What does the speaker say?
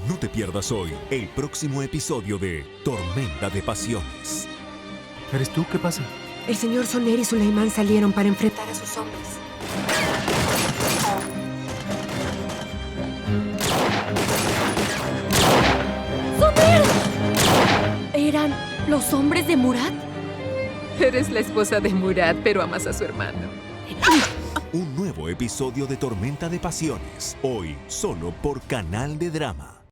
No te pierdas hoy el próximo episodio de Tormenta de Pasiones. ¿Eres tú? ¿Qué pasa? El señor Soler y Suleimán salieron para enfrentar a sus hombres. ¡Soler! ¿Eran los hombres de Murat? Eres la esposa de Murat, pero amas a su hermano. Un nuevo episodio de Tormenta de Pasiones, hoy solo por Canal de Drama.